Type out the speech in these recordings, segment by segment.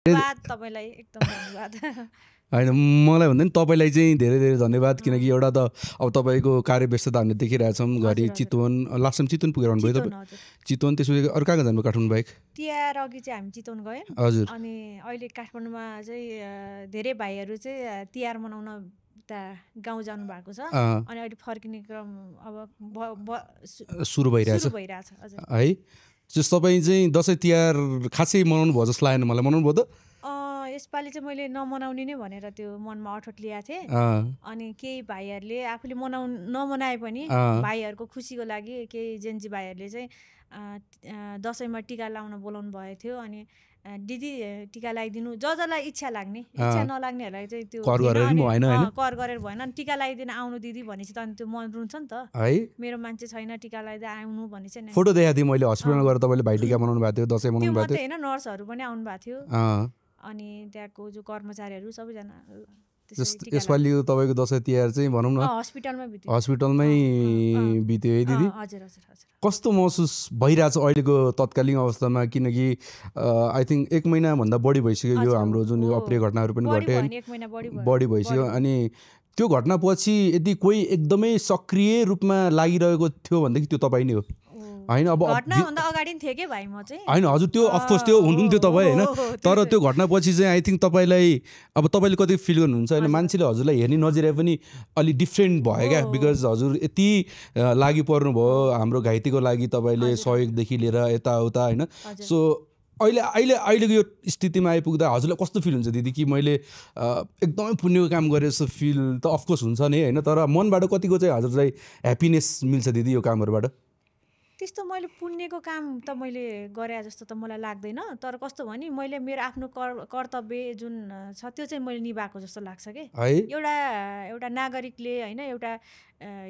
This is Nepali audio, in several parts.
धन्यवाद तपाईलाई एकदम धन्यवाद होइन मलाई भन्दा नि तपाईँलाई चाहिँ धेरै धेरै धन्यवाद किनकि एउटा त अब तपाईँको कार्यव्यस्तता हामीले देखिरहेछौँ घरि चितवन लास्ट टाइम चितवन पुगेर आउनुभयो तपाईँ चितवन त्यसपछि अरू कहाँ जानुभयो काठमाडौँ बाहेक तिहार अघि चाहिँ हामी चितवन गयौँ हजुर अनि अहिले काठमाडौँमा चाहिँ धेरै भाइहरू चाहिँ तिहार मनाउन उता गाउँ जानु भएको छ अनि अहिले फर्किने क्रम अब सुरु भइरहेछ है जस्तो तपाईँ चाहिँ दसैँ तिहार खासै मनाउनु भयो जस्तो लागेन मलाई मनाउनु भयो त यसपालि चाहिँ मैले नमनाउने नै भनेर त्यो मनमा अठोट ल्याएको थिएँ अनि केही भाइहरूले आफूले नमनाए पनि भाइहरूको खुसीको लागि केही जेन्जी भाइहरूले चाहिँ दसैँमा टिका लाउन बोलाउनु भएको थियो अनि दिदी टिका लगाइदिनु जसलाई इच्छा लाग्ने इच्छा नलाग्नेहरूलाई चाहिँ त्यो कर गरेर भएन अनि टिका लगाइदिन आउनु दिदी भनेपछि त अनि त्यो मन रुन्छ नि त है मेरो मान्छे छैन टिका लगाइदिन आउनु भनेपछि नि फोटो देखाएको थिएँ मैले हस्पिटलमा गएर तपाईँले भाइ टिका मनाउनु भएको थियो दसैँ मनाउनु भएको थियो होइन नर्सहरू पनि आउनु भएको थियो अनि त्यहाँको जो कर्मचारीहरू सबैजना यसपालि तपाईँको दसैँ तिहार चाहिँ भनौँ न हस्पिटलमै बित्यो है दिदी कस्तो महसुस भइरहेछ अहिलेको तत्कालीन अवस्थामा किनकि आई थिङ्क 1 महिनाभन्दा बढी भइसक्यो यो हाम्रो जुन यो अप्रिय घटनाहरू पनि घट्यो बढी भइसक्यो अनि त्यो घटनापछि यदि कोही एकदमै सक्रिय रूपमा लागिरहेको थियो भनेदेखि त्यो तपाईँ नै हो होइन अब घटनाभन्दा अगाडि थिए के भाइ म चाहिँ होइन हजुर त्यो अफकोर्स त्यो हुनुहुन्थ्यो तपाईँ होइन तर त्यो घटनापछि चाहिँ आई थिङ्क तपाईँलाई अब तपाईँले कति फिल गर्नुहुन्छ होइन मान्छेले हजुरलाई हेर्ने नजिरा पनि अलिक डिफ्रेन्ट भयो क्या बिकज हजुर यति लागि पर्नुभयो हाम्रो घाइतेको लागि तपाईँले सहयोगदेखि लिएर यताउता होइन सो अहिलेको यो स्थितिमा आइपुग्दा हजुरलाई कस्तो फिल हुन्छ दिदी कि मैले एकदमै पुण्यको काम गरेँ जस्तो फिल त अफकोर्स हुन्छ नि होइन तर मनबाट कतिको चाहिँ हजुरलाई ह्याप्पिनेस मिल्छ दिदी यो कामहरूबाट त्यस्तो मैले पुण्यको काम त मैले गरे जस्तो त मलाई लाग्दैन तर कस्तो भने मैले मेरो आफ्नो कर्तव्य जुन छ त्यो चाहिँ मैले निभाएको जस्तो लाग्छ कि एउटा नागरिकले होइन एउटा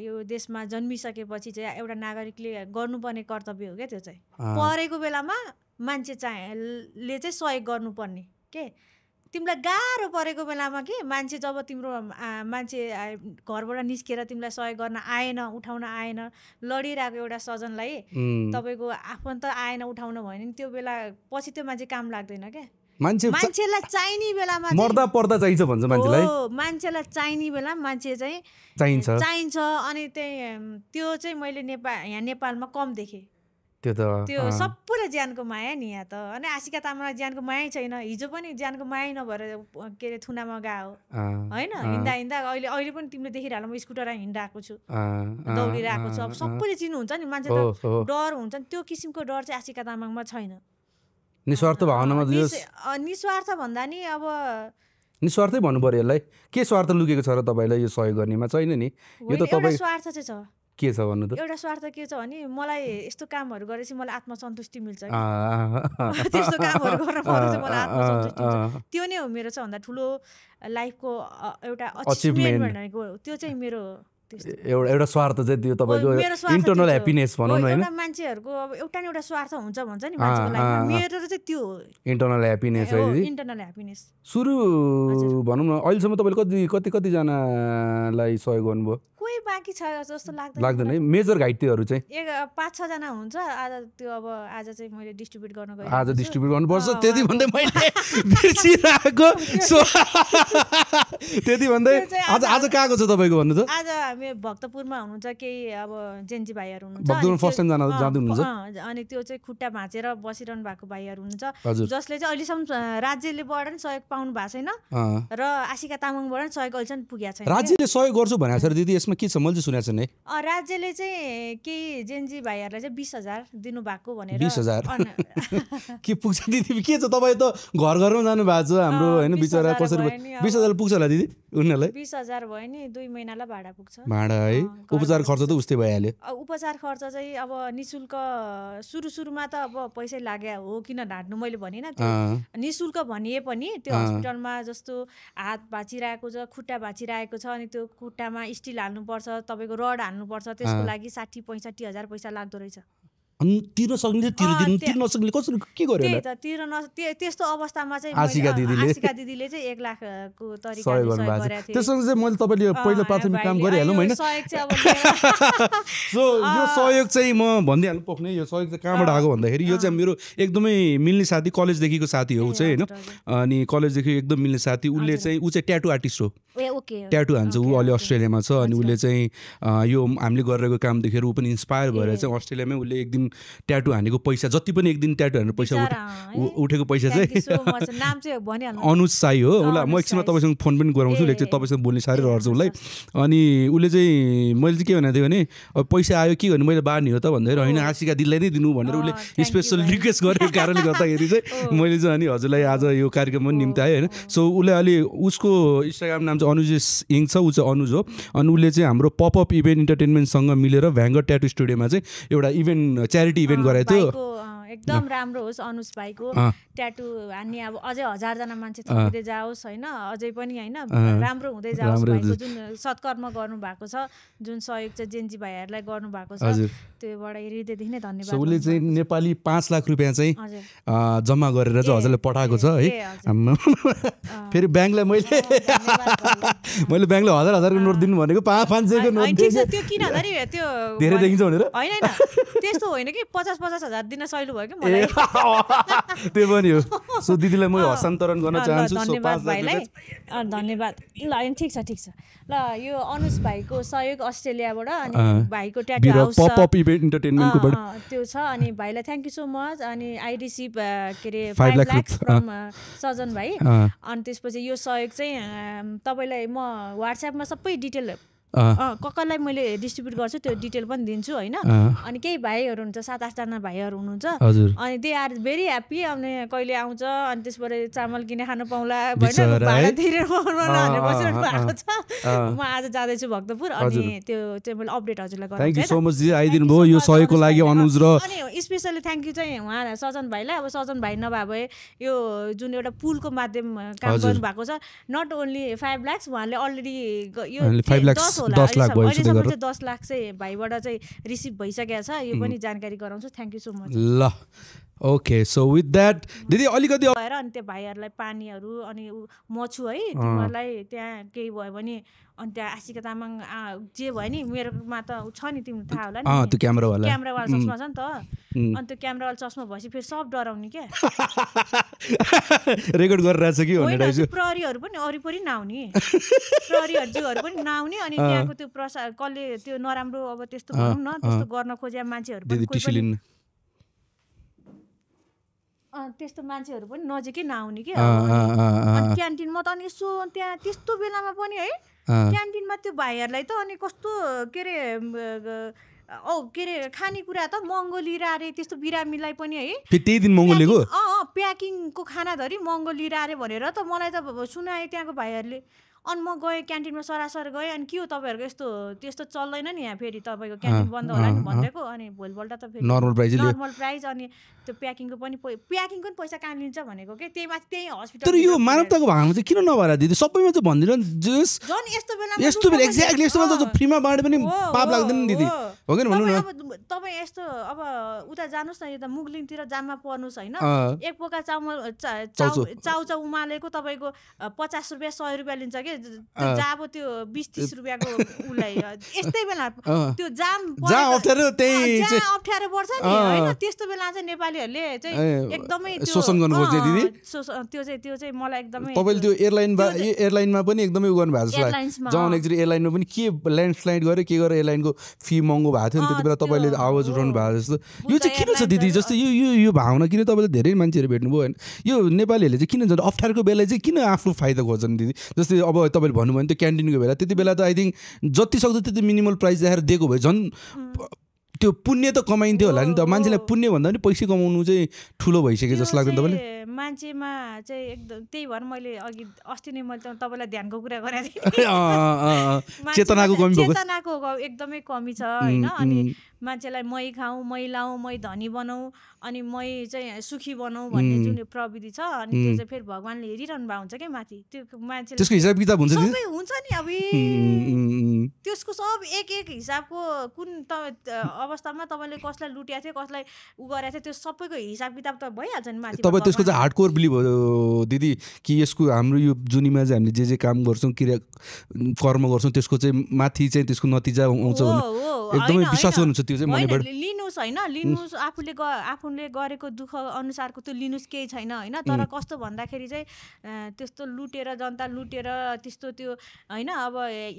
यो देशमा जन्मिसकेपछि चाहिँ एउटा नागरिकले गर्नुपर्ने कर्तव्य हो क्या त्यो चाहिँ परेको बेलामा मान्छे चाहिँ सहयोग गर्नुपर्ने के तिमीलाई गाह्रो परेको बेलामा के मान्छे जब तिम्रो मान्छे घरबाट निस्केर तिमीलाई सहयोग गर्न आएन उठाउन आएन लडिरहेको एउटा सजनलाई तपाईँको आफन्त आएन उठाउन भयो भने त्यो बेला पछि त्यो मान्छे काम लाग्दैन क्या मान्छेलाई चाहिने बेलामा मर्दा पर्दा चाहिन्छ भन्छ मान्छेलाई मान्छेलाई चाहिने बेला मान्छे चाहिँ चाहिन्छ अनि त्यो चाहिँ मैले यहाँ नेपालमा कम देखेँ त्यो सबैले ज्यानको माया नि यहाँ त अनि आशिका तामाङलाई ज्यानको माया छैन हिजो पनि ज्यानको माया नभएर के अरे थुनामा गयो होइन हिँड्दा अहिले पनि तिमीले देखिरहला म स्कुटरमा हिँडिरहेको छु दौडिरहेको छु अब सबैले चिन्नुहुन्छ नि मान्छे त डर हुन्छ नि त्यो किसिमको डर चाहिँ आशिका तामाङमा छैन निस्वार्थ भावनामा निस्वार्थ भन्दा नि अब निस्वार्थै भन्नु पर्यो यसलाई के स्वार्थ लुकेको छ र तपाईँलाई यो सहयोग गर्नेमा छैन नि यो त तपाईँ स्वार्थ चाहिँ छ के छ भन्नु त एउटा स्वार्थ के छ भने मलाई यस्तो कामहरू गरेपछि मलाई आत्मसन्तुष्टि मिल्छ त्यस्तो कामहरू गर्न पर्छ चाहिँ मलाई आत्मसन्तुष्टि मिल्छ त्यो नै हो मेरो सबभन्दा ठुलो लाइफको एउटा अचिभमेन्ट भनेको त्यो चाहिँ मेरो एउटा स्वार्थ चाहिँ त्यो तपाईँको इन्टरनल ह्याप्पिनेस भनौँ न होइन मान्छेहरूको अब एउटा न एउटा स्वार्थ हुन्छ भन्छ नि मान्छेको लाइफमा मेरो चाहिँ त्यो हो इन्टरनल ह्याप्पिनेस है इन्टरनल ह्याप्पिनेस सुरु भनौँ न अहिलेसम्म तपाईँले कतिजनालाई सहयोग गर्नुभयो कोही बाँकी छ जस्तो लाग्दैन है मेजर घाइतेहरू चाहिँ 5-6 जना हुन्छ आज त्यो अब आज चाहिँ मैले डिस्ट्रिब्युट गर्न गएँ आज डिस्ट्रिब्युट गर्नुपर्छ त्यति भन्दै मैले बिर्सिरहेको त्यति भन्दै आज कहाँको छ तपाईँको भन्नु त आज हामी भक्तपुरमा हुनुहुन्छ केही अब जेन्जी भाइहरू हुनुहुन्छ भक्तपुर फर्स्ट टाइम जाँदै हुनुहुन्छ अनि त्यो चाहिँ खुट्टा भाँचेर बसिरहनु भएको भाइहरू हुनुहुन्छ जसले चाहिँ अहिलेसम्म राज्यलेबाट नि सहयोग पाउनु भएको छैन र आशिका तामाङबाट नि सहयोग अहिलेसम्म पुगेको छैन राज्यले सहयोग गर्छु भनेको छ दिदी यसमा के छ मैले सुनेको छु नि राज्यले चाहिँ केही जेन्जी भाइहरूलाई चाहिँ 20,000 दिनुभएको भनेर 20,000 के पुग्छ दिदी के छ तपाईँ त घर घरमा जानु भएको छ हाम्रो होइन बिचरा कसरी 20,000 पुग्छ होला दिदी उनीहरूलाई 20,000 भयो नि 2 महिनालाई भाडा पुग्छ भाडा है उपचार खर्च त उस्तै भइहाल्यो उपचार खर्च चाहिँ अब निशुल्क सुरुमा त अब पैसै लाग्यो हो किन ढाँट्नु मैले भनिनँ त्यो निशुल्क भनिए पनि त्यो हस्पिटलमा जस्तो हात भाँचिरहेको छ खुट्टा भाँचिरहेको छ अनि त्यो खुट्टामा स्टिल हाल्नुपर्छ तपाईँको रड हाल्नुपर्छ त्यसको लागि 60-65 हजार पैसा लाग्दो रहेछ अनि तिर्न सक्ने तिर्न नसक्ने कसरी के गर्यो त्यही त त्यस्तो अवस्थामा चाहिँ आशिका दिदीले चाहिँ 1 लाखको तरिकाले सहयोग गरेको थियो। त्यससँग चाहिँ मैले तपाईँले पहिलो प्राथमिक काम गरिहालौँ होइन। सो यो सहयोग चाहिँ म भनिदिइहाल्नु पोख्ने, यो सहयोग चाहिँ कहाँबाट आएको भन्दाखेरि यो चाहिँ मेरो एकदमै मिल्ने साथी, कलेजदेखिको साथी हो चाहिँ होइन। अनि कलेजदेखि एकदम मिल्ने साथी, ऊ चाहिँ ट्याटु आर्टिस्ट हो, ट्याटु हान्छ ऊ, अहिले अस्ट्रेलियामा छ। अनि उसले चाहिँ यो हामीले गरिरहेको काम देखेर ऊ पनि इन्सपायर भएर चाहिँ अस्ट्रेलियामै उसले एक दिन ट्याटु हानेको पैसा, जति पनि एक दिन ट्याटु हानेर पैसा उठेको पैसा चाहिँ अनुज साई हो। उसलाई म एकछिनमा तपाईँसँग फोन पनि गराउँछु, उसले चाहिँ तपाईँसँग बोल्ने साह्रै रहन्छ उसलाई। अनि उसले चाहिँ मैले चाहिँ के भनेको थिएँ भने अब पैसा आयो के गर्ने, मैले बाँड्ने हो त भन्दाखेरि होइन आशिका दिदीलाई नै दिनु भनेर उसले स्पेसल रिक्वेस्ट गरेको कारणले गर्दाखेरि चाहिँ मैले चाहिँ अनि हजुरलाई आज यो कार्यक्रममा निम्ति आएँ होइन। सो उसले अलि उसको इन्स्टाग्राम नाम चाहिँ अनुज इङ छ, ऊ चाहिँ अनुज हो। अनि उसले चाहिँ हाम्रो पपअप इभेन्ट इन्टरटेनमेन्टसँग मिलेर भ्याङ्गर ट्याटु स्टुडियोमा चाहिँ एउटा इभेन्ट च्यारिटी इभेन्ट गराएको थियो। एकदम राम्रो होस् अनुज भाइको ट्याटु हान्ने, अब अझै 1000 जना मान्छे थपिँदै जाओस् होइन, अझै पनि होइन राम्रो हुँदै जाओस्। भाइको जुन सत्कर्म गर्नु भएको छ, जुन सहयोग चाहिँ जेन्जी भाइहरूलाई गर्नु भएको छ, त्योबाट हृदयदेखि नै धन्यवाद। उसले चाहिँ नेपाली 5 लाख रुपियाँ चाहिँ जम्मा गरेर चाहिँ हजुरलाई पठाएको छ है। फेरि ब्याङ्कलाई मैले ब्याङ्कले 1000 नोट दिनु भनेको 500 को नोट दिन्छ। त्यो किन भन्दाखेरि त्यो धेरै देखिन्छ भनेर होइन, त्यस्तो होइन कि 50-50 हजार दिन सहिलो भयो कि मलाई। त्यो पनि हो। सो दिदीलाई म हस्तान्तरण गर्न चाहन्छु। धन्यवाद भाइलाई, धन्यवाद। ल ठिक छ ल। यो अनुज भाइको सहयोग अस्ट्रेलियाबाट, अनि भाइको ट्याटु हाउस पपअप इभेन्ट इन्टरटेनमेन्टकोबाट त्यो छ। अनि भाइलाई थ्याङ्क यू सो मच। अनि आई रिसिभ के अरे 5 लाख फ्रम सजन भाइ। अनि त्यसपछि यो सहयोग चाहिँ तपाईँलाई म व्हाट्सएपमा सबै डिटेल कसलाई मैले डिस्ट्रिब्युट गर्छु, त्यो डिटेल पनि दिन्छु होइन। अनि केही भाइहरू हुन्छ, 7-8 जना भाइहरू हुनुहुन्छ, अनि दे आर भेरी ह्याप्पी। अनि कहिले आउँछ अनि त्यसबाट चामल किने खानु पाउँला होइन, भाडा तिरेर बसिरहनु भएको छ। म आज जाँदैछु भक्तपुर, अनि त्यो चाहिँ मैले अपडेट हजुरलाई गराउँछु। थ्याङ्क यू सो मच दिदी, आइदिनु भयो यो सहयोगको लागि अनुज र। अनि स्पेसली थ्याङ्क यू चाहिँ उहाँ सजन भाइलाई। अब सजन भाइ नभए भए यो जुन एउटा पुलको माध्यम काम गर्नुभएको छ, नट ओन्ली 5 लाख, उहाँले अलरेडी यो 10 लाख भयो। 10 लाख चाहिँ भाइबाट चाहिँ रिसिभ भइसकेको छ, यो पनि जानकारी गराउँछु। Thank you so much. ल ओके, सो विथ द्याट दिदी अलिकति भएर अनि त्यो भाइहरूलाई पानीहरू अनि म छु है, तिमीहरूलाई त्यहाँ केही भयो भने अनि त्यहाँ आशिका तामाङ जे भयो नि, मेरोमा त छ नि, तिमीलाई थाहा होला नि, त्यो क्यामेरावाला चस्मा छ नि त। अनि त्यो क्यामेरावाला चस्मा भएपछि फेरि सब डराउने क्या, रेकर्ड गरिरहेछ कि भनेर। प्रहरीहरू पनि वरिपरि नआउने, प्रहरीहरू पनि नआउने। अनि त्यहाँको त्यो कसले त्यो नराम्रो अब त्यस्तो भनौँ न, त्यस्तो गर्न खोजेका मान्छेहरू पनि त्यस्तो मान्छेहरू पनि नजिकै नआउने कि। अनि क्यान्टिनमा त अनि यसो त्यहाँ त्यस्तो बेलामा पनि है, क्यान्टिनमा त्यो भाइहरूलाई त अनि कस्तो के अरे खानेकुरा त महँगो लिएर अरे, त्यस्तो बिरामीलाई पनि है त्यही दिन महँगो लिएको, प्याकिङको खाना धरि महँगो लिएर अरे भनेर त मलाई त सुनाए त्यहाँको भाइहरूले। अनि म गएँ क्यान्टिनमा, सरासर गएँ। अनि के हो तपाईँहरूको यस्तो त्यस्तो चल्दैन नि यहाँ, फेरि तपाईँको क्यान्टिन बन्द होला नि भनिदिएको। अनि भोलिपल्ट त फेरि नर्मल प्राइस अनि त्यो प्याकिङको पनि पैसा कहाँ लिन्छ भनेको के, त्यही माथि त्यही हस्पिटल। तर यो मानवताको भावना चाहिँ किन नभएर दिदी, सबैमा चाहिँ भनिदिनु झन् यस्तो बेला एक्ज्याक्टली यस्तो बेला त फ्रीमा बाँडे पनि पाप लाग्दैन दिदी, हो कि भन्नु न। तपाईँ यस्तो अब उता जानुहोस् न, यता मुगलिङतिर जाममा पर्नुहोस् होइन, एक पोका चाउ उमालेको तपाईँको 50 रुपियाँ 100 रुपियाँ लिन्छ कि, जाब त्यो 20-30 रुपियाँको उसलाई। यस्तै बेला त्यो जाम अप्ठ्यारो पर्छ नि होइन, त्यस्तो बेला चाहिँ नेपालीहरूले चाहिँ एकदमै शोषण गर्नु खोज्छ दिदी। त्यो चाहिँ मलाई एकदमै तपाईँले त्यो एयरलाइनमा पनि एकदमै उ गर्नु भएको छ। जन एक्चुअली एयरलाइनमा पनि के ल्यान्डस्लाइड गरे के गरेर एयरलाइनको फी महँगो भएको थियो नि, त्यति बेला तपाईँले आवाज उठाउनु भएको जस्तो। यो चाहिँ किन छ दिदी, जस्तो यो भावना किन तपाईँले धेरै मान्छेहरू भेट्नुभयो होइन, यो नेपालीहरूले चाहिँ किन अप्ठ्यारोको बेला चाहिँ किन आफ्नो फाइदा खोज्छन् दिदी। जस्तै अब तपाईँले भन्नुभयो भने त्यो क्यान्टिनको बेला, त्यति बेला त आई थिङ्क जति सक्दो त्यति मिनिमल प्राइस देखाएर दिएको भए झन् त्यो पुण्य त कमाइन्थ्यो होला नि त। मान्छेलाई पुण्य भन्दा पनि पैसा कमाउनु चाहिँ ठुलो भइसक्यो जस्तो लाग्दैन तपाईँले? मान्छेमा चाहिँ एकदम त्यही भएर मैले अघि अस्ति नै मैले तपाईँलाई ध्यानको कुरा गरेको थिएँ, चेतनाको एकदमै कमी छ होइन। अनि मान्छेलाई मै खाऊँ, मै लाऊँ, मै धनी बनाऊ, अनि मै चाहिँ सुखी बनाऊ भन्ने जुन प्रविधि छ, अनि त्यो चाहिँ फेरि भगवान्ले हेरिरहनु भएको हुन्छ क्या माथि। त्यो मान्छे त्यसको हिसाब किताब हुन्छ सबै हुन्छ नि, अब त्यसको सब एक हिसाबको कुन त अब अवस्थामा तपाईँले कसलाई लुट्या थियो कसलाई उ गरेको थियो त्यो सबैको हिसाब किताब त भइहाल्छ नि माथि तपाईँ त्यसको चाहिँ हार्डकोर बिलिभ हो दिदी कि यसको हाम्रो यो जुनीमा चाहिँ हामीले जे काम गर्छौँ कर्म गर्छौँ त्यसको चाहिँ माथि चाहिँ त्यसको नतिजा आउँछ भने एकदमै विश्वास गर्नुहुन्छ त्यो चाहिँ मनैबाट लिनुस् होइन लिनुस् आफूले गरेको दुःख अनुसारको त्यो लिनुस् केही छैन होइन तर कस्तो भन्दाखेरि चाहिँ त्यस्तो लुटेर जनता लुटेर त्यस्तो त्यो होइन अब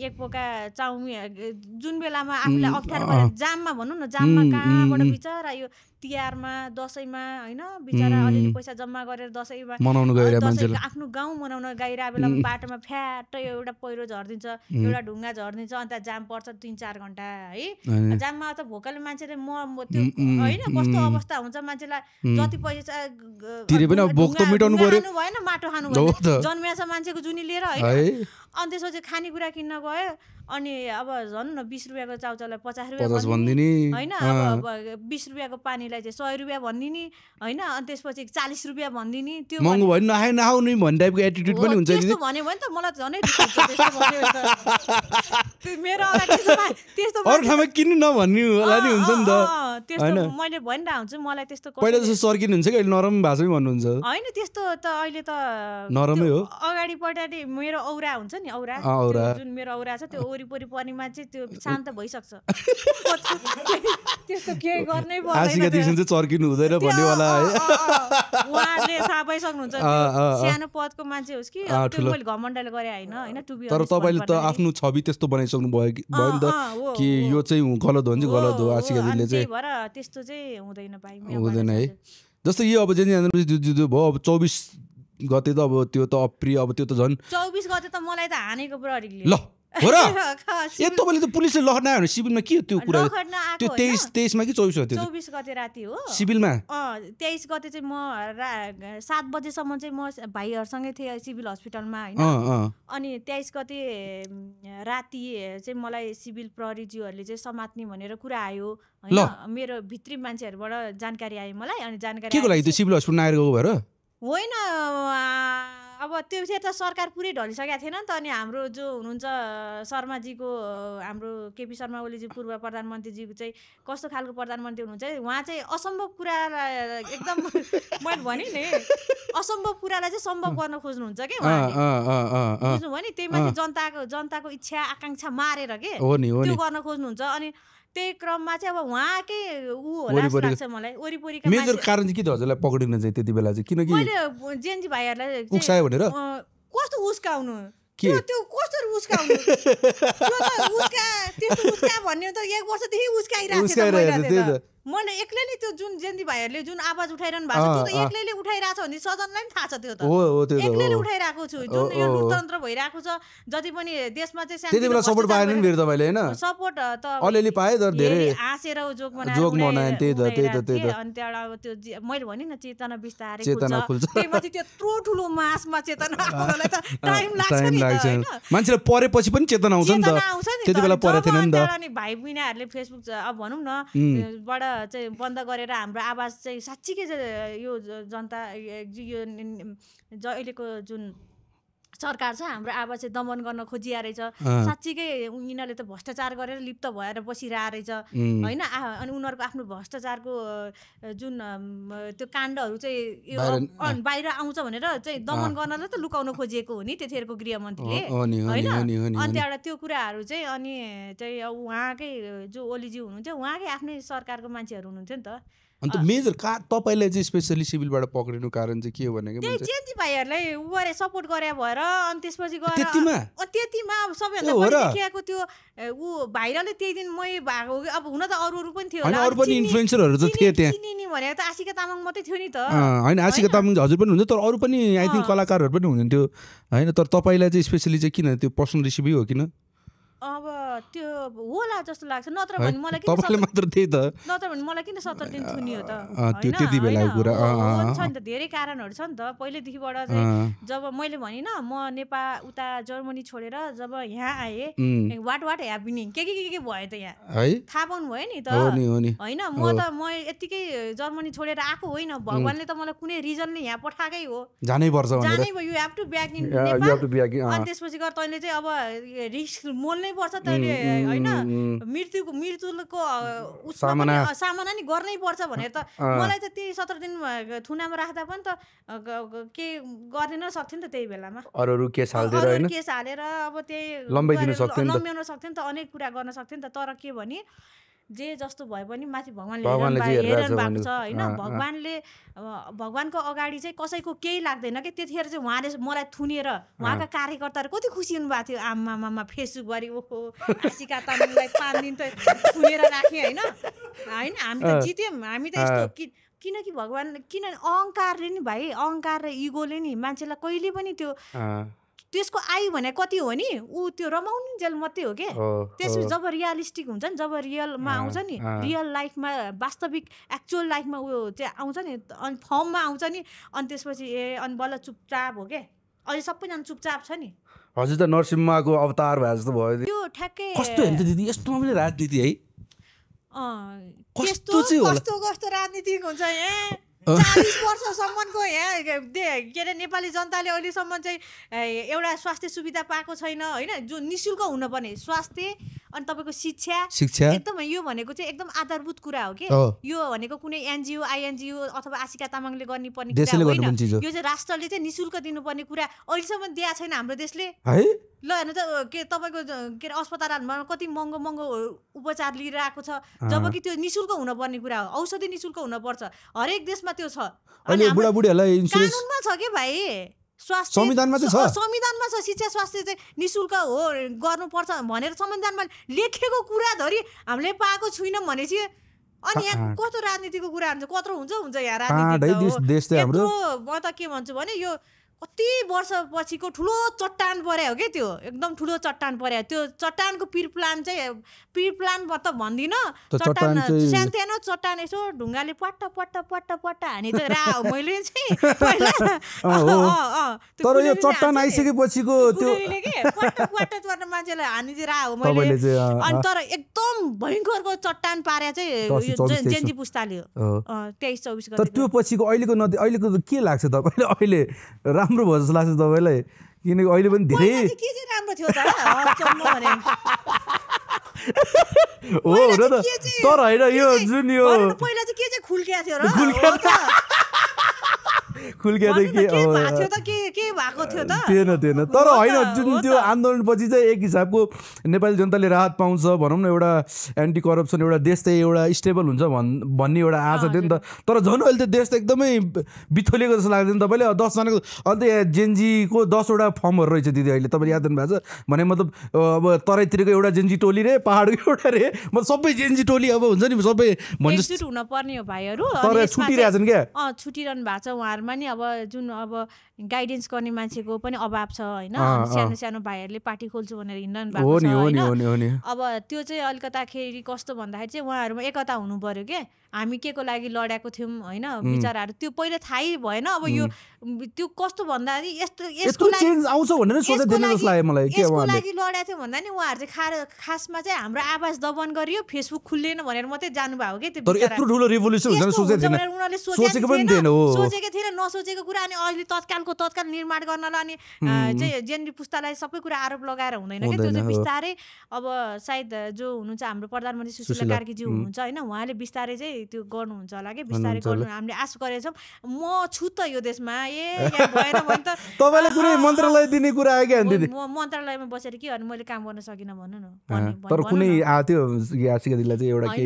एक पोका चाउमिन जुन बेलामा आफूलाई अप्ठ्यारो पऱ्यो जाममा भनौँ न जाममा कहाँबाट बिचरा यो तिहारमा दसैँमा होइन बिचरा अलिअलि पैसा जम्मा गरेर दसैँमा मनाउनु गइरहेको मान्छेले आफ्नो गाउँ मनाउन गइरहेको बेलामा बाटोमा फ्याट एउटा पहिरो झरिदिन्छ एउटा ढुङ्गा झरिदिन्छ अन्त जाम पर्छ 3-4 घन्टा है जाममा त भोकल मान्छेले त्यो होइन कस्तो अवस्था हुन्छ मान्छेलाई जति पैसा भएन माटो खानु भएन जन्मिएछ मान्छेको जुनी लिएर होइन अनि त्यसपछि खानेकुरा किन्न गयो अनि अब झन् न 20 रुपियाँको चाउचाउलाई 50 रुपियाँ भनिदिने होइन अब 20 रुपियाँको पानीलाई चाहिँ 100 रुपियाँ भनिदिने होइन अनि त्यसपछि 40 रुपियाँ भनिदिने त्यो महँगो भयो नआउनु भन्ने टाइपको एटिट्युड पनि हुन्छ त्यस्तो भन्यो भने त मलाई झनै मेरो त्यस्तो अरू ठाउँमा किन्नु नभन्ने होला नि हुन्छ नि त त्यस्तो मैले भनिरहेको हुन्छु मलाई त्यस्तो पहिला जस्तो सर्किनु हुन्छ कि अहिले नरम भाषामै भन्नुहुन्छ होइन त्यस्तो त अहिले त नरमै हो अगाडि पट्टि मेरो औरा हुन्छ नि औरा जुन मेरो औरा छ त्यो वरिपरि पर्ने मान्छे त्यो शान्त भइसक्छ त्यस्तो केही गर्नै पर्दैन चर्किनु हुँदैन भन्नेवाला है उहाँले थाहा पाइसक्नुहुन्छ सानो पदको मान्छे होस् कि मैले घमण्डले गरे होइन तर तपाईँले त आफ्नो छवि त्यस्तो बनाइसक्नु भयो नि त कि यो चाहिँ गलत हो भने चाहिँ गलत हो आशिका दिदीले चाहिँ भएर त्यस्तो चाहिँ हुँदैन है जस्तो यो अब भयो अब 24 गते त अब त्यो त अप्रिय अब त्यो त झन् 24 गते त मलाई त हानेको प्रहरीले ल हो र ए तपाईले त पुलिसले लखड्न आयो सिभिलमा के त्यो कुरा त्यो 23 मा कि 24 गते 24 गते राति हो सिभिलमा 23 गते चाहिँ म 7 बजेसम्म चाहिँ म भाइहरुसँगै थिएँ सिभिल हस्पिटलमा हैन अनि 23 गते राति चाहिँ मलाई सिभिल प्रहरीज्यूहरुले चाहिँ समात्ने भनेर कुरा आयो हैन मेरो भित्री मान्छेहरुबाट जानकारी आयो मलाई अनि जानकारी के को लागि त्यो सिभिल हस्पिटल आएर गएको भएर होइन अब त्यो चाहिँ त सरकार पुरै ढलिसकेको थिएन नि त अनि हाम्रो जो हुनुहुन्छ शर्माजीको हाम्रो केपी शर्मा ओलीजी पूर्व प्रधानमन्त्रीजीको चाहिँ कस्तो खालको प्रधानमन्त्री हुनुहुन्छ उहाँ चाहिँ असम्भव कुरालाई एकदम मैले भने नि असम्भव कुरालाई चाहिँ सम्भव गर्न खोज्नुहुन्छ के उहाँले बुझ्नुभयो नि त्यही माथि जनताको इच्छा आकांक्षा मारेर के त्यो गर्न खोज्नुहुन्छ अनि त्यही क्रममा चाहिँ अब उहाँकै होला जस्तो लाग्छ मलाई वरिपरिका मेजर कारण चाहिँ के त हजुरलाई पक्रिन चाहिँ त्यति बेला चाहिँ किनकि मैले जेएनजी भाइहरुलाई उक्सायो भनेर कस्तो उस्काउनु त्यो कसरी उस्काउनु त्यस्तो उस्का भन्ने त 1 वर्षदेखि उस्काइरहेको छ मैले एक्लैले त्यो जुन जेएनजी भाइहरुले जुन आवाज उठाइरहनु भएको छ त्यो त एक्लैले उठाइरहेछ भने सजनलाई पनि थाहा छ त्यो त एक्लैले उठाइरहेको छु जुन यो लुटतन्त्र भइरहेको छ जति पनि देशमा चाहिँ शान्ति त्यति बेला सपोर्ट पाएन नि फेरि तपाईले हैन सपोर्ट त अलिअलि पाए तर धेरै हाँसेर जोक बनाए त्यही त अनि त्यहाँबाट अब त्यो मैले भने नि चेतना बिस्तारै खुल्छ त्यसपछि त्यत्रो ठुलो मासमा चेतना आउनलाई त टाइम लाग्छ नि मान्छेले परेपछि पनि चेतना आउँछ नि त त्यति बेला परे थिएन नि त अनि भाइ बहिनीहरुले फेसबुक अब भनौं न बाट चाहिँ बन्द गरेर हाम्रो आवाज चाहिँ साच्चीकै यो जनता यो अहिलेको जुन सरकार छ हाम्रो आवाज चाहिँ दमन गर्न खोजिया रहेछ साच्चीकै यिनीहरूले त भ्रष्टाचार गरेर लिप्त भएर बसिरहेको रहेछ हैन अनि उनीहरूको आफ्नो भ्रष्टाचारको जुन त्यो काण्डहरू चाहिँ बाहिर आउँछ भनेर चाहिँ दमन गर्नलाई त लुकाउन खोजिएको हो नि त्यतिखेरको गृहमन्त्रीले हैन अनि त्यहाँबाट त्यो कुराहरू चाहिँ अनि चाहिँ उहाँकै जो ओलीजी हुनुहुन्थ्यो उहाँकै आफ्नै सरकारको मान्छेहरू हुनुहुन्थ्यो नि त अन्त मेजर तपाईलाई चाहिँ स्पेशली सिभिलबाट पक्रिनु कारण चाहिँ के हो भने के जेएनजी भाइहरुलाई उरे सपोर्ट गरे भएर अनि त्यसपछि गएर त्यतिमा अब सबैभन्दा बढी देखिएको त्यो भाइरलले त्यही दिन मै भएको अब हुन त अरू पनि थियो होला अरू पनि इन्फ्लुएन्सरहरु त थिए त्यहाँ चिनिनी भनेको त आशिका तामाङ मात्रै थियो नि त हैन आशिका तामाङ हजुर पनि हुन्छ तर अरू पनि आई थिंक कलाकारहरु पनि हुनुहुन्थ्यो हैन तर तपाईलाई चाहिँ स्पेशली चाहिँ किन त्यो पर्सनल रेसिपी हो किन अब त्यो होला जस्तो लाग्छ नत्र भने मलाई किन तपाईले मात्र त्यही त नत्र भने मलाई किन 70 दिन थुनियो त त्यो त्यति बेलाको कुरा छ नि त धेरै कारणहरु छ नि त पहिलेदेखिबाट चाहिँ जब मैले भनि न म नेपाल उता जर्मनी छोडेर जब यहाँ आए वाट ह्यापनिङ के भयो त यहाँ है थाहा पाउनु भयो नि त हैन म यतिकै जर्मनी छोडेर आएको होइन भगवानले त मलाई कुनै रिजनले यहाँ पठाएकै हो जानै पर्छ भनेर जानै भयो you have to back in Nepal अनि त्यसपछि गएर तैँले चाहिँ अब रिस्क मोल्नै पर्छ त मैले होइन मृत्युको सामना नि गर्नै पर्छ भनेर त मलाई त त्यही 17 दिन थुनामा राख्दा पनि त के गर्दिन सक्थ्यो नि त त्यही बेलामा अरू केस हालेर अब त्यही लम्बाइदिन सक्थ्यो नि त अनेक कुरा गर्न सक्थ्यो नि त तर के भने जे जस्तो भए पनि माथि भगवानले हेरिरहनु भएको छ होइन भगवानको अगाडि चाहिँ कसैको केही लाग्दैन कि त्यतिखेर चाहिँ उहाँले मलाई थुनेर उहाँका कार्यकर्ताहरू कति खुसी हुनुभएको थियो आमामा फेसबुकभरि ओहो आशिका तामाङलाई 5 दिन त थुनेर राखेँ होइन हामी त जित्यौँ हामी त यस्तो किनकि भगवान किन अहङ्कारले नि भाइ अहङ्कार र इगोले नि मान्छेलाई कहिले पनि त्यसको आयु भने कति हो नि ऊ त्यो रमाउनु जेल मात्रै हो के त्यसपछि जब रियलिस्टिक हुन्छ नि जब रियलमा आउँछ नि रियल लाइफमा वास्तविक एक्चुअल लाइफमा ऊ चाहिँ आउँछ नि अनि फर्ममा आउँछ नि अनि त्यसपछि अनि बल्ल चुपचाप हो के अहिले सबैजना चुपचाप छ नि हजुर त नरसिम्हाको अवतार भए जस्तो भयो त्यो ठ्याक्कै कस्तो हेर्नु दिदी यस्तो पनि राजनीति है कस्तो राजनीतिक हुन्छ 40 वर्षसम्मको यहाँ के अरे नेपाली जनताले अहिलेसम्म चाहिँ एउटा स्वास्थ्य सुविधा पाएको छैन होइन जो निःशुल्क हुनुपर्ने स्वास्थ्य अनि तपाईँको शिक्षा एकदम यो भनेको चाहिँ एकदम आधारभूत कुरा हो कि यो भनेको कुनै एनजिओ आइएनजिओ अथवा आशिका तामाङले गर्नुपर्ने कुरा होइन यो चाहिँ राष्ट्रले चाहिँ निःशुल्क दिनुपर्ने कुरा अहिलेसम्म दिएको छैन हाम्रो देशले ल हेर्नु त के तपाईँको के अरे अस्पतालमा कति महँगो उपचार लिइरहेको छ जबकि त्यो निःशुल्क हुनुपर्ने कुरा हो औषधि निःशुल्क हुनपर्छ हरेक देशमा त्यो छ कानुनमा छ के भाइ स्वास्थ्य संविधानमा छ शिक्षा स्वास्थ्य चाहिँ निःशुल्क हो गर्नुपर्छ भनेर संविधानमा लेखेको कुरा धरि हामीले पाएको छैनौँ भनेपछि अनि यहाँ कस्तो राजनीतिको कुराहरू कत्रो हुन्छ यहाँ राजनीति म त के भन्छु भने यो कति वर्षपछिको ठुलो चट्टान पर्या हो क्या त्यो एकदम ठुलो चट्टान पर्या त्यो चट्टानको प्री प्लान त भन्दिनँ चट्टान सानो चट्टान यसो ढुङ्गाले पट्ट हानी त मैले चाहिँ तर यो चट्टान आइसकेपछिको त्यो पट्ट मान्छेलाई हानी चाहिँ रा हो मैले अनि तर एकदम भयङ्करको चट्टान पार्या चाहिँ जेन्जी पुस्ताले हो 23-24 तर त्यो पछिको अहिलेको के लाग्छ तपाईँले अहिले राम्रो भयो जस्तो लाग्छ तपाईँलाई किनकि अहिले पनि धेरै के चाहिँ राम्रो थियो त हो र त तर होइन यो जुन यो पहिला चाहिँ के चाहिँ खुल्किया थियो र खुल्किया के भएको थियो त थिएन तर होइन जुन त्यो आन्दोलनपछि चाहिँ एक हिसाबको नेपाली जनताले राहत पाउँछ भनौँ न एउटा एन्टी करप्सन एउटा देश चाहिँ एउटा स्टेबल हुन्छ भन्ने एउटा आशा थियो नि त तर झन् अहिले त देश त एकदमै बिथोलिएको जस्तो लाग्दैन तपाईँले 10 जनाको अन्त जेनजीको 10वटा फर्महरू रहेछ दिदी अहिले तपाईँले याद गर्नु भएको छ भने मतलब अब तराईतिरको एउटा जेनजी टोली रे पहाडको एउटा रे मतलब सबै जेनजी टोली अब हुन्छ नि सबै एकजुट हुनुपर्ने हो भाइहरू तर छुटिरहेछन् क्या छुटिरहनु भएको छ उहाँहरूमा नि अब जुन अब गाइडेन्स गर्ने मान्छेको पनि अभाव छ होइन सानो भाइहरूले पार्टी खोल्छु भनेर हिँड्नु भएको छ होइन अब त्यो चाहिँ अलिकताखेरि कस्तो भन्दाखेरि चाहिँ उहाँहरूमा एकता हुनु पर्यो के हामी के को लागि लडेको थियौँ होइन विचारहरू त्यो पहिले थाहै भएन अब यो त्यो कस्तो भन्दाखेरि यसको लागि लडेको थियो भन्दा नि उहाँहरू चाहिँ खासमा चाहिँ हाम्रो आवाज दमन गरियो फेसबुक खुल्लेन भनेर मात्रै जानुभयो कि उनीहरूले सोचेकै थिएन नसोचेको कुरा अनि अहिले तत्काल निर्माण गर्नलाई अनि चाहिँ जेनजी पुस्तालाई सबै कुरा आरोप लगाएर हुँदैन क्या त्यो चाहिँ बिस्तारै अब सायद जो हुनुहुन्छ हाम्रो प्रधानमन्त्री सुशीला कार्कीजी हुनुहुन्छ होइन उहाँले बिस्तारै चाहिँ त्यो गर्नुहुन्छ होला कि बिस्तारै गर्नु हामीले आशा गरेछौँ म छु त यो देशमा भएन भने त तपाईँले कुनै मन्त्रालय दिने कुरा आयो क्या दिदी म मन्त्रालयमा बसेर के गर्नु मैले काम गर्न सकिनँ भन्नु न तर कुनै आएको थियो आशिका दिदीलाई चाहिँ एउटा के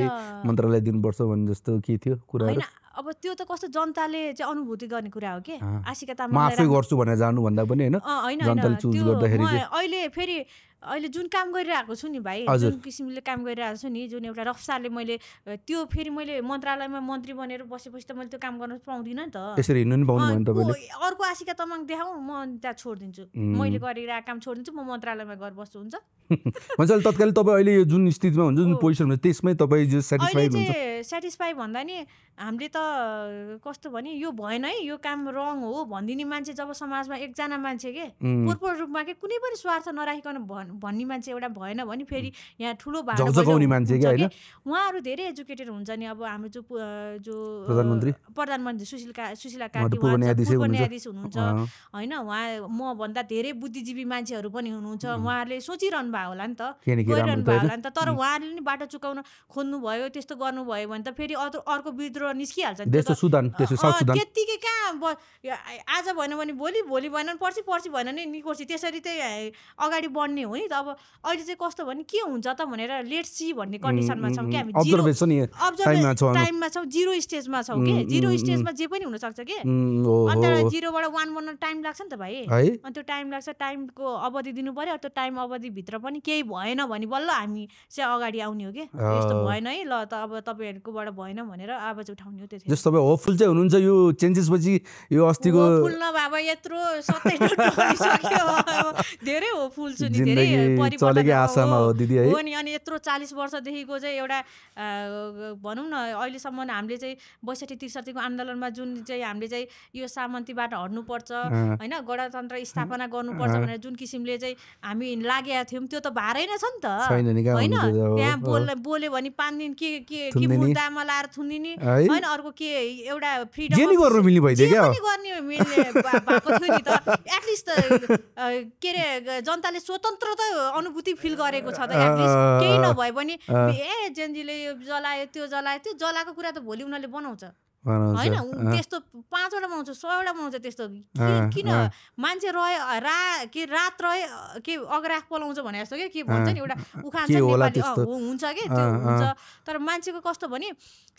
मन्त्रालय दिनुपर्छ भन्ने जस्तो के थियो कुरा अब त्यो त कस्तो जनताले चाहिँ अनुभूति गर्ने कुरा हो कि आशिका तामाङ माफै गर्छु भनेर जानु भन्दा पनि होइन जनताले चुज गर्दाखेरि अहिले फेरि अहिले जुन काम गरिरहेको छु नि भाइ जुन किसिमले काम गरिरहेको छु नि जुन एउटा रफ्तारले मैले त्यो फेरि मैले मन्त्रालयमा मन्त्री बनेर बसेपछि त मैले त्यो काम गर्न पाउँदिनँ नि त यसरी हिँड्नु नि पाउनु भयो तपाईँले अर्को आशिका तामाङ देखाउँ म त्यहाँ छोडिदिन्छु मैले गरिरहेको काम छोडिदिन्छु म मन्त्रालयमा गएर बस्छु हुन्छ भन्छ तत्कालै तपाईँ अहिले यो जुन स्थितिमा हुन्छ जुन पोजिसन हुन्छ त्यसमै तपाईँ जो सेटिस्फाइड हुन्छ सेटिस्फाई भन्दा नि हामीले त कस्तो भने यो भएन है यो काम रङ हो भनिदिने मान्छे जब समाजमा एकजना मान्छे के पूर्व रूपमा के कुनै पनि स्वार्थ नराखिकन भन्ने मान्छे एउटा भएन भने फेरि यहाँ ठुलो झकझकाउने मान्छे के हैन उहाँहरू धेरै एजुकेटेड हुन्छ नि अब हाम्रो जो प्रधानमन्त्री सुशीला कार्की पूर्व न्यायाधीश हुनुहुन्छ हैन उहाँ म भन्दा धेरै बुद्धिजीवी मान्छेहरू पनि हुनुहुन्छ उहाँहरूले सोचिरहनु भयो होला नि त गरिरहनु भयो होला नि त तर उहाँहरूले नि बाटो चुकाउन खोज्नु भयो त्यस्तो गर्नुभयो भने त फेरि अर्को विद्रोह निस्किहाल्छ त्यत्तिकै कहाँ आज भएन भने भोलि भएन भने पर्सि भएन नि निकोर्सि त्यसरी चाहिँ अगाडि बढ्ने हो नि त अब अहिले चाहिँ कस्तो भने के हुन्छ त भनेर लेट्स सी भन्ने कन्डिसनमा छौँ कि हामी टाइममा छौँ जिरो स्टेजमा छौँ कि जिरो स्टेजमा जे पनि हुनसक्छ कि अन्त 0 बाट 1 बन्न टाइम लाग्छ नि त भाइ अनि त्यो टाइम लाग्छ टाइमको अवधि दिनु पर्यो त्यो टाइम अवधिभित्र पनि केही भएन भने बल्ल हामी चाहिँ अगाडि आउने हो कि यस्तो भएन है ल त अब तपाईँहरूकोबाट भएन भनेर आवाज उठाउने हो त्यति जस्तो तपाईँ होपफुल चाहिँ हुनुहुन्छ यो चेन्जेस पछि यो अस्तिको होपफुल नभए यत्रो सत्य धेरै होपफुल छु नि धेरै चलेकै आशामा हो दिदी है हो नि अनि यत्रो 40 वर्षदेखिको चाहिँ एउटा भनौँ न अहिलेसम्म हामीले चाहिँ 62-63 को आन्दोलनमा जुन चाहिँ हामीले चाहिँ यो सामन्तीबाट हट्नुपर्छ हैन गणतन्त्र स्थापना गर्नुपर्छ भनेर जुन किसिमले चाहिँ हामी लागेका थियौँ त्यो त भारै नै छ नि त हैन त्यहाँ बोल्यो भने 5 दिन के मुद्दामा लाएर थुनिने हैन अर्को के एउटा फ्रिडम गर्न मिल्ने भइदियो क्या गर्ने मिल्ने भएको थियो नि त एटलिस्ट के रे जनताले स्वतन्त्रता अनुभूति फिल गरेको छ त एटलिस्ट केही नभए पनि जेनजीले यो जलायो त्यो जलाएको कुरा त भोलि उनीहरूले बनाउँछ हैन त्यस्तो 5 वटा बनाउँछ 100 वटा बनाउँछ त्यस्तो किन मान्छे रह्यो रात रह्यो के अग्राख पलाउँछ भने जस्तो के भन्छ नि एउटा उखान छ नेपाली हुन्छ के त्यो हुन्छ तर मान्छेको कस्तो भने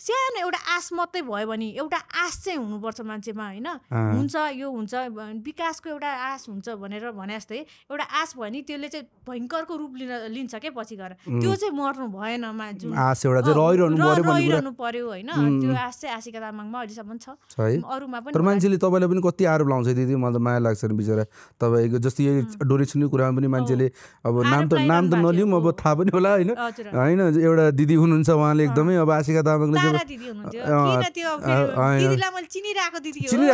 सानो एउटा आश मात्रै भयो भने एउटा आश चाहिँ हुनुपर्छ मान्छेमा हैन हुन्छ यो हुन्छ विकासको एउटा आश हुन्छ भनेर भने जस्तै एउटा आश भयो नि त्यसले चाहिँ भयङ्करको रूप लिन्छ के पछि गएर त्यो चाहिँ मर्नु भएन जुन आश एउटा चाहिँ रहिरहनु पर्यो हैन त्यो आश चाहिँ आशिका तामाङमा अहिलेसम्म छ अरूमा पनि तर मान्छेले तपाईँलाई पनि कति आरोप लाउँछ दिदी मलाई त माया लाग्छ नि बिचरा तपाईँको जस्तै यो डोनेसनको कुरामा पनि मान्छेले अब नाम त नलिउँ अब थाहा पनि होला हैन हैन एउटा दिदी हुनुहुन्छ उहाँले एकदमै अब आशिका तामाङले दिदी हुनुहुन्थ्यो किन त्यो दिदीलाई मैले चिनिरहेको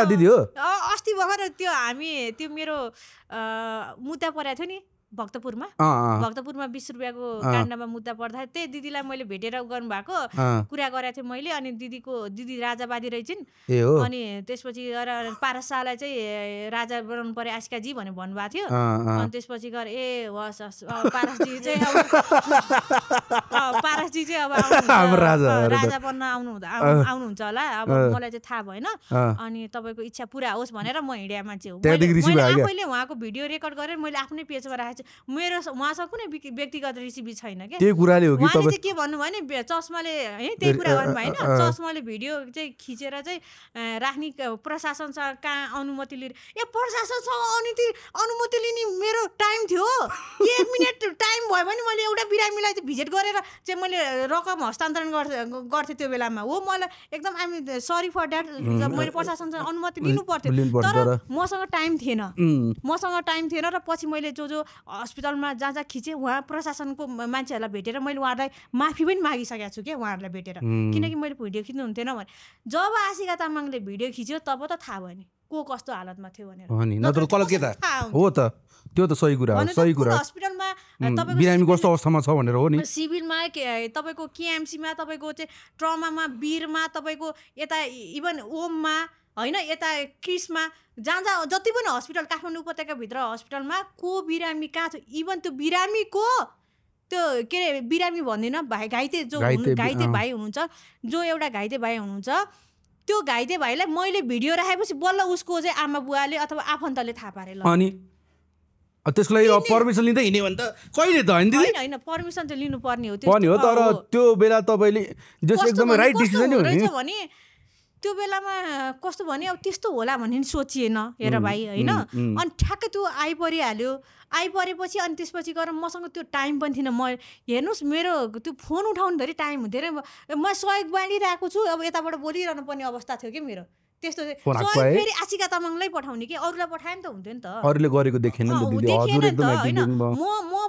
दिदी हो अस्ति भर्खर त्यो हामी त्यो मेरो मुद्दा परेको थियो नि भक्तपुरमा 20 रुपियाँको काण्डमा मुद्दा पर्दा त्यही दिदीलाई मैले भेटेर गर्नु भएको कुरा गरेको थिएँ मैले अनि दिदी राजावादी रहेछन् अनि त्यसपछि गएर पारसालाई चाहिँ राजा बनाउनु पर्यो आशिकाजी भनेर भन्नुभएको थियो अनि त्यसपछि गएर हस् पारसजी चाहिँ अब राजा बन्न आउनुहुन्छ होला अब मलाई चाहिँ थाहा भएन अनि तपाईँको इच्छा पुरा होस् भनेर म हिँड्या मान्छे हो मैले उहाँको भिडियो रेकर्ड गरेर मैले आफ्नै पेजमा राखेको मेरो उहाँसँग कुनै व्यक्तिगत रेसिपी छैन क्या त्यही कुराले हो कि उहाँले चाहिँ के भन्नु भने चस्माले है त्यही कुरा गर्नु भएन चस्माले भिडियो चाहिँ खिचेर चाहिँ राख्ने प्रशासनसँग कहाँ अनुमति लिएर प्रशासनसँग अनुमति लिने मेरो टाइम थियो 1 मिनट टाइम भयो भने मैले एउटा बिरामीलाई चाहिँ भिजिट गरेर चाहिँ मैले रकम हस्तान्तरण गर्थेँ त्यो बेलामा हो मलाई एकदम आइम सरी फर द्याट मैले प्रशासनसँग अनुमति लिनु पर्थ्यो तर मसँग टाइम थिएन र पछि मैले जो हस्पिटलमा जहाँ खिचेँ उहाँ प्रशासनको मान्छेहरूलाई भेटेर मैले उहाँहरूलाई माफी पनि मागिसकेको छु क्या उहाँहरूलाई भेटेर किनकि मैले भिडियो खिच्नु हुन्थेन भने जब आशिका तामाङले भिडियो खिच्यो तब त थाहा भयो नि को कस्तो हालतमा थियो भनेर हो त त्यो त सही कुरा हस्पिटलमा बिरामी कस्तो अवस्थामा छ भनेर हो नि सिभिलमा तपाईँको केएमसीमा तपाईँको चाहिँ ट्रमामा वीरमा तपाईँको यता इभन ओममा हैन यता क्रिसमा जहाँ जति पनि हस्पिटल काठमाडौँ उपत्यकाभित्र हस्पिटलमा को बिरामी कहाँ छ इभन त्यो बिरामीको त्यो के अरे बिरामी भन्दैन घाइते घाइते भाइ हुनुहुन्छ जो एउटा घाइते भाइ हुनुहुन्छ त्यो घाइते भाइलाई मैले भिडियो राखेपछि बल्ल उसको चाहिँ आमा बुवाले अथवा आफन्तले थाहा पारे ल अनि त्यसको लागि पर्मिसन लिँदै हिँड्यो भने त कहिले त हैन पर्मिसन चाहिँ लिनुपर्ने हो तर त्यो बेला तपाईँले जस एकदमै राइट डिसिजन हो भने त्यो बेलामा कस्तो भने अब त्यस्तो होला भन्ने नि सोचिएन हेर भाइ हैन अनि ठ्याक्कै त्यो आइपरेपछि अनि त्यसपछि गएर मसँग त्यो टाइम पनि थिएन म हेर्नुहोस् मेरो त्यो फोन उठाउनु धेरै टाइम हुँदैन म सहयोग बाँडिरहेको छु अब यताबाट बोलिरहनु पर्ने अवस्था थियो कि मेरो त्यस्तो फेरि आशिका तामाङलाई पठाउने कि अरूलाई पठाए नि त हुन्थ्यो नि त अरूले गरेको देखेन म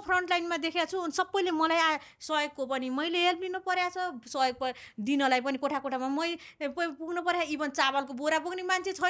फ्रन्ट लाइनमा देखेको छु सबैले मलाई सहयोगको पनि मैले हेल्प लिनु परेको छ सहयोग दिनलाई पनि कोठामा मै पुग्नु पर्यो इभन चावलको बोरा पुग्ने मान्छे